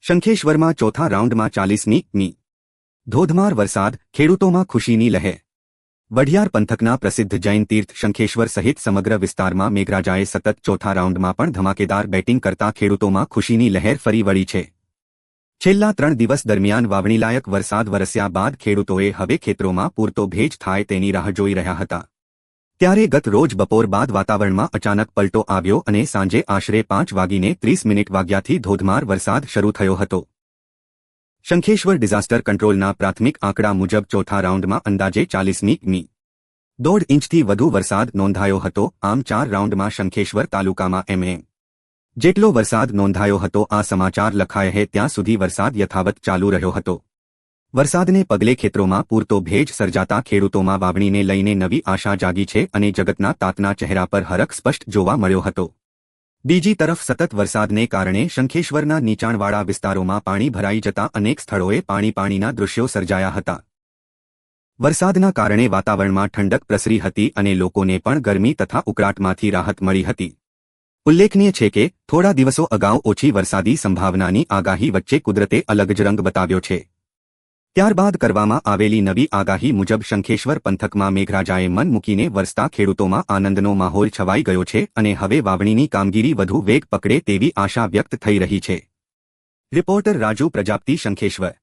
શંખેશ્વરમાં ચોથા રાઉન્ડમાં 40 મી. ધોધમાર વરસાદ, ખેડૂતોમાં ખુશીની લહેર. વઢિયાર પંથકના પ્રસિદ્ધ જૈન તીર્થ શંખેશ્વર સહિત સમગ્ર વિસ્તારમાં મેઘરાજાએ સતત ચોથા રાઉન્ડમાં પણ ધમાકેદાર બેટિંગ કરતા ખેડૂતોમાં ખુશીની લહેર ફરી વળી છે. છેલ્લા 3 દિવસ દરમિયાન વાવણીલાયક વરસાદ વરસ્યા બાદ ખેડૂતોએ હવે ખેતરોમાં પૂરતો ભેજ થાય તેની રાહ જોઈ રહ્યા હતા. ત્યારે ગત રોજ બપોર બાદ વાતાવરણમાં અચાનક પલટો આવ્યો અને સાંજે આશરે 5:30 વાગ્યાથી ધોધમાર વરસાદ શરૂ થયો હતો. શંખેશ્વર ડિઝાસ્ટર કંટ્રોલના પ્રાથમિક આંકડા મુજબ ચોથા રાઉન્ડમાં અંદાજે 40 મી. 1.5 ઇંચથી વધુ વરસાદ નોંધાયો હતો. આમ 4 રાઉન્ડમાં શંખેશ્વર તાલુકામાં mm જેટલો વરસાદ નોંધાયો હતો. આ સમાચાર લખાયે ત્યાં સુધી વરસાદ યથાવત ચાલુ રહ્યો હતો. વરસાદને પગલે ખેતરોમાં પૂરતો ભેજ સર્જાતા ખેડૂતોમાં વાવણીને લઈને નવી આશા જાગી છે અને જગતના તાતના ચહેરા પર હરખ સ્પષ્ટ જોવા મળ્યો હતો. બીજી તરફ સતત વરસાદને કારણે શંખેશ્વરના નીચાણવાળા વિસ્તારોમાં પાણી ભરાઈ જતા અનેક સ્થળોએ પાણીના દૃશ્યો સર્જાયા હતા. વરસાદના કારણે વાતાવરણમાં ઠંડક પ્રસરી હતી અને લોકોને પણ ગરમી તથા ઉકળાટમાંથી રાહત મળી હતી. ઉલ્લેખનીય છે કે થોડા દિવસો અગાઉ ઓછી વરસાદી સંભાવનાની આગાહી વચ્ચે કુદરતે અલગ જ રંગ બતાવ્યો છે. ત્યારબાદ કરવામાં આવેલી નવી આગાહી મુજબ શંખેશ્વર પંથકમાં મેઘરાજાએ મન મૂકીને વરસતા ખેડૂતોમાં આનંદનો માહોલ છવાઈ ગયો છે અને હવે વાવણીની કામગીરી વધુ વેગ પકડે તેવી આશા વ્યક્ત થઈ રહી છે. રિપોર્ટર રાજુ પ્રજાપતિ, શંખેશ્વર.